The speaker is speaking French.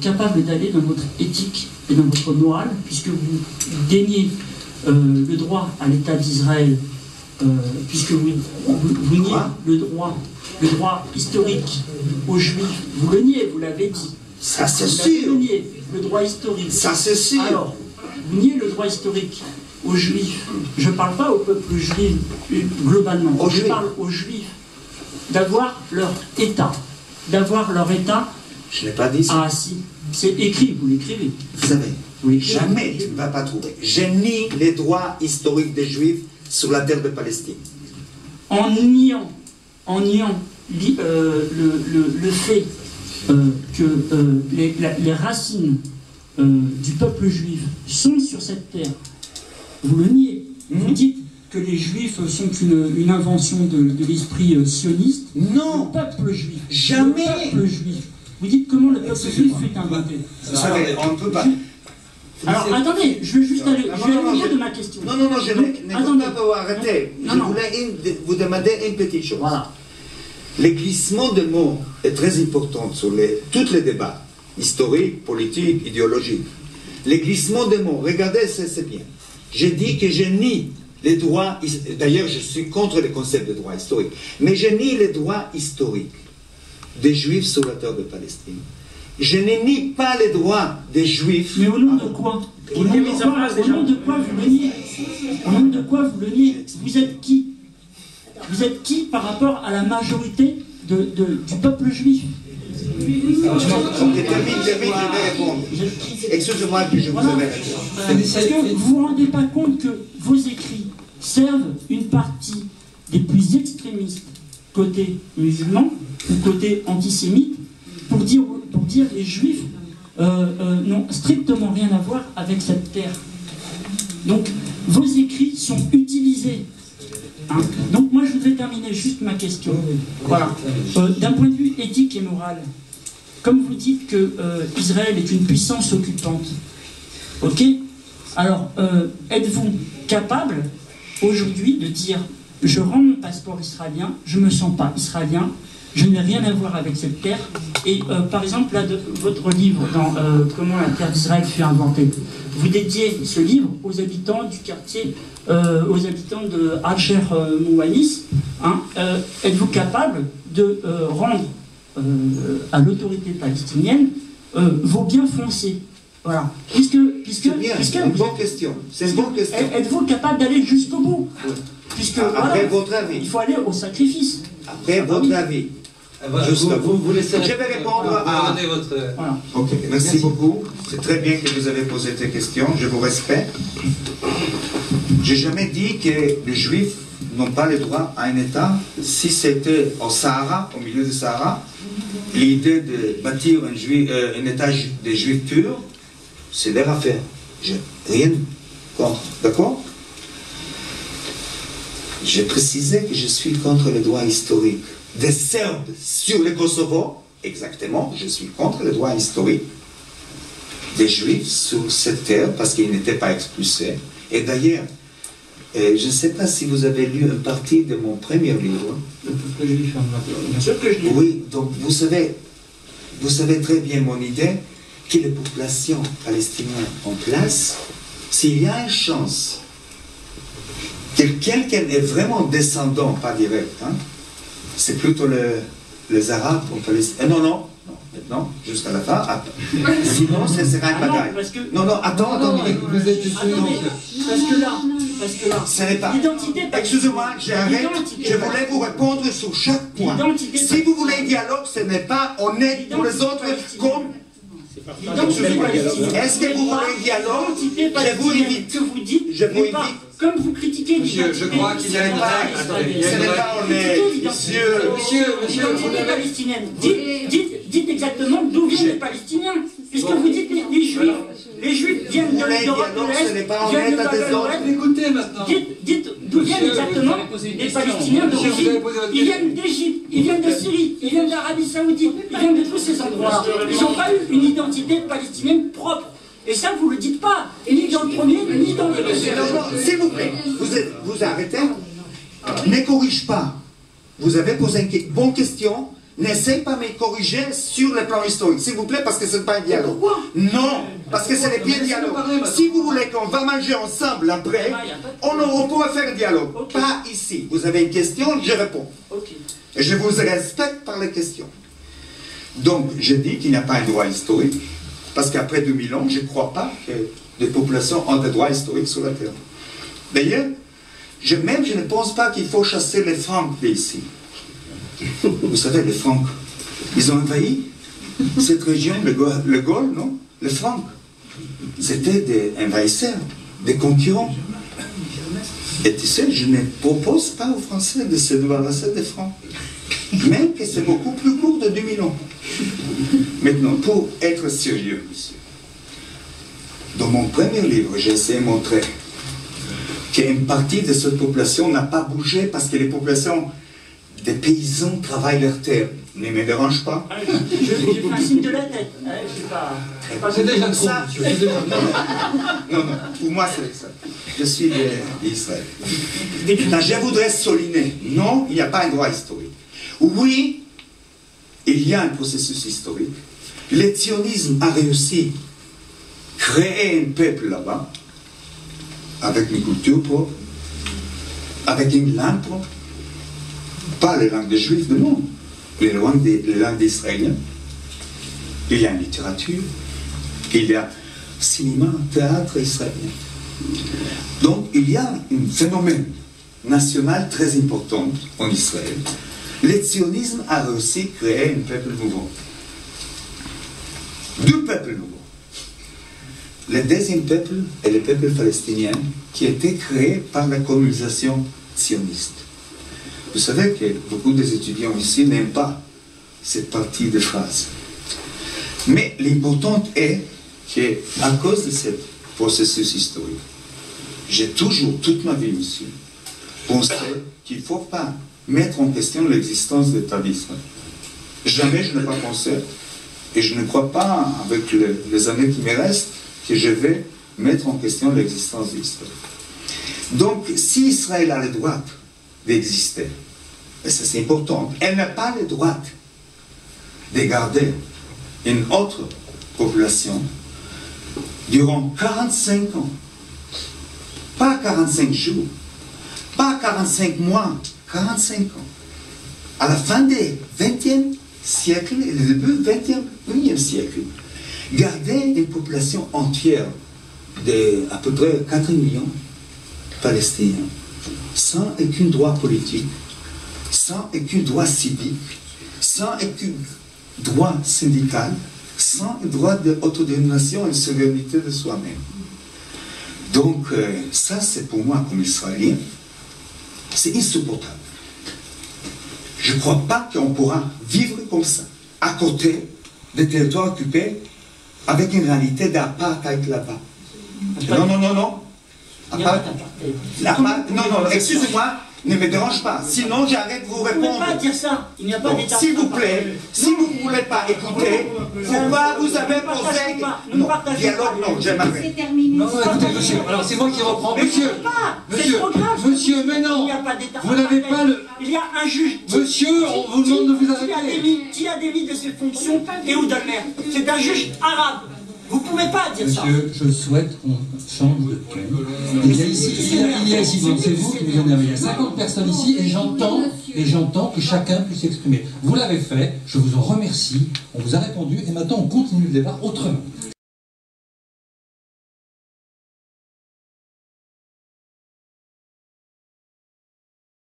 capable d'aller dans votre éthique et dans votre morale, puisque vous déniez le droit à l'État d'Israël, puisque vous niez le droit historique aux Juifs, vous le niez, vous l'avez dit. Ça c'est sûr. Vous niez le droit historique. Ça c'est sûr. Alors, vous niez le droit historique aux Juifs. Je ne parle pas au peuple juif globalement. Je parle aux Juifs d'avoir leur État. D'avoir leur État. Je n'ai pas dit ça. Ah si, c'est écrit, vous l'écrivez. Vous savez, jamais tu ne vas pas trouver. Je nie les droits historiques des Juifs sur la terre de Palestine. En niant le fait que les racines du peuple juif sont sur cette terre, vous le niez. Vous dites que les Juifs sont une invention de l'esprit sioniste. Non. Le peuple juif. Jamais. Le peuple juif. Vous dites comment le peuple juif fut inventé. Vous savez, on ne peut pas... Alors, attendez, je vais juste aller au bout de ma question. Non, je n'ai pas vous arrêter. Je voulais vous demander une petite chose. Voilà. Le glissement de mots est très important sur tous les débats, historiques, politiques, idéologiques. Le glissement de mots, regardez, c'est bien. J'ai dit que je nie les droits, d'ailleurs je suis contre le concept de droit historique, mais je nie les droits historiques des Juifs sur la terre de Palestine. Je ne nie pas les droits des Juifs. Mais au nom de quoi? Au nom de quoi vous le niez? Au nom de quoi vous le niez? Vous êtes qui? Vous êtes qui par rapport à la majorité du peuple juif? Termine, je vais répondre. Excusez-moi que je vous ai répondu. Est-ce que vous ne vous rendez pas compte que vos écrits servent une partie des plus extrémistes côté musulman ou côté antisémite pour dire les juifs n'ont strictement rien à voir avec cette terre. Donc vos écrits sont utilisés. Hein. Donc moi je voudrais terminer juste ma question. Voilà. D'un point de vue éthique et moral, comme vous dites que Israël est une puissance occupante, ok? Alors êtes-vous capable aujourd'hui de dire je rends mon passeport israélien, je ne me sens pas israélien, je n'ai rien à voir avec cette terre. Et par exemple, là, votre livre, dans Comment la terre d'Israël fut inventée, vous dédiez ce livre aux habitants du quartier, aux habitants de Asher Mouanis. Hein, êtes-vous capable de rendre à l'autorité palestinienne vos biens fonciers? Voilà. C'est une bonne question. C'est une bonne question. Êtes-vous capable d'aller jusqu'au bout? Puisque, après voilà, votre avis. Il faut aller au sacrifice. Après votre avis. Vous laissez je vais répondre à... votre... Voilà. Ok, merci beaucoup. C'est très bien que vous avez posé ces questions. Je vous respecte. J'ai jamais dit que les Juifs n'ont pas le droit à un État. Si c'était au Sahara, au milieu du Sahara, l'idée de bâtir un État des Juifs purs, c'est leur affaire. J'ai rien contre. D'accord? J'ai précisé que je suis contre le droit historique des Serbes sur le Kosovo. Exactement, je suis contre le droit historique des Juifs sur cette terre parce qu'ils n'étaient pas expulsés. Et d'ailleurs, je ne sais pas si vous avez lu une partie de mon premier livre. Le peuple juif, bien sûr que je l'ai. Oui, donc vous savez très bien mon idée que les populations palestiniennes en place, s'il y a une chance que quelqu'un est vraiment descendant, pas direct, hein, c'est plutôt les Arabes en Palestine. Non, maintenant, jusqu'à la fin. Sinon, ce sera une bataille. Non, attends. Parce que là, ce n'est pas. L'identité. Excusez-moi, j'arrête. Je voulais vous répondre sur chaque point. Si vous voulez un dialogue, ce n'est pas honnête pour les autres comme. Est-ce que vous voulez un dialogue? Je vous invite. Que vous dites, je vous invite. Comme vous critiquez Monsieur, je crois qu'il y a une règle. Ce n'est pas honnête. L'identité palestinienne. Dites exactement d'où viennent les Palestiniens. Puisque vous dites les Juifs. Les Juifs viennent de l'Europe de l'Est. Écoutez maintenant. Dites d'où viennent exactement les Palestiniens d'origine. Ils viennent d'Égypte, ils viennent de Syrie, ils viennent d'Arabie Saoudite, ils viennent de tous ces endroits. Ils n'ont pas eu une identité palestinienne propre. Et ça, vous ne le dites pas, ni dans le premier, ni dans le deuxième. S'il vous plaît, vous arrêtez. Ne corrige pas. Vous avez posé une bonne question. n'essayez pas de me corriger sur le plan historique, s'il vous plaît, parce que ce n'est pas un dialogue. Pourquoi? Non, parce que ce n'est pas un dialogue. Si vous voulez qu'on va manger ensemble après, on pourra faire un dialogue. Okay. Pas ici. Vous avez une question, je réponds. Okay. Et je vous respecte par les questions. Donc, je dis qu'il n'y a pas un droit historique, parce qu'après 2000 ans, je ne crois pas que des populations ont des droits historiques sur la Terre. D'ailleurs, je ne pense pas qu'il faut chasser les Francs d'ici. Vous savez, les Francs, ils ont envahi cette région, le Gaule, non? Les Francs. C'était des envahisseurs, des concurrents. Et tu sais, je ne propose pas aux Français de se débarrasser des Francs. Même que c'est beaucoup plus court de 2000 ans. Maintenant, pour être sérieux, monsieur, dans mon premier livre, j'ai essayé de montrer qu'une partie de cette population n'a pas bougé parce que les populations des paysans travaillent leur terre. Ne me dérange pas. Je fais un signe de la tête. C'est déjà trop. Ça, non, pour moi c'est ça. Je suis d'Israël. Je voudrais souligner, non, il n'y a pas un droit historique. Oui, il y a un processus historique. Le sionisme a réussi à créer un peuple là-bas, avec une culture propre, avec une langue propre, pas les langues des Juifs du monde, les langues des Israéliens. Il y a une littérature, il y a cinéma, théâtre israélien. Donc il y a un phénomène national très important en Israël. Le sionisme a réussi à créer un peuple nouveau. Deux peuples nouveaux. Le deuxième peuple est le peuple palestinien qui a été créé par la colonisation sioniste. Vous savez que beaucoup des étudiants ici n'aiment pas cette partie de phrase. Mais l'important est qu'à cause de ce processus historique, j'ai toujours, toute ma vie, monsieur, pensé qu'il ne faut pas mettre en question l'existence de l'État d'Israël. Jamais je n'ai pas pensé, et je ne crois pas, avec les années qui me restent, que je vais mettre en question l'existence d'Israël. Donc, si Israël a le droit d'exister, et ça c'est important, elle n'a pas le droit de garder une autre population durant 45 ans. Pas 45 jours, pas 45 mois, 45 ans. À la fin du XXe siècle et le début du XXIe siècle, garder une population entière de à peu près 4 millions de Palestiniens, sans aucun droit politique, sans aucun droit civique, sans aucun droit syndical, sans droit d'autodétermination et de souveraineté de soi-même. Donc, ça, c'est pour moi, comme Israélien, c'est insupportable. Je ne crois pas qu'on pourra vivre comme ça, à côté des territoires occupés, avec une réalité d'apartheid là-bas. Non, non, non, non. Non, excusez-moi, ne me dérange pas. Sinon, j'arrête de vous répondre. Vous ne pouvez pas dire ça. Il n'y a pas d'État. S'il vous plaît, si vous ne voulez pas écouter, pourquoi vous avez posé... Non, dialogue, non, j'aimerais. C'est terminé. Non, écoutez, monsieur, alors c'est moi qui reprends. Monsieur, monsieur, mais non, Il n'y a pas d'État. vous n'avez pas le... Il y a un juge. Monsieur, on vous demande de vous arrêter. Qui a démis de ses fonctions et ou d'Almer. C'est un juge arabe. Vous ne pouvez pas dire ça. Monsieur, je souhaite qu'on change de thème. Il y a ici, donc c'est vous qui nous en avez. Il y a 50 personnes ici et j'entends que chacun puisse s'exprimer. Vous l'avez fait, je vous en remercie, on vous a répondu et maintenant on continue le débat autrement.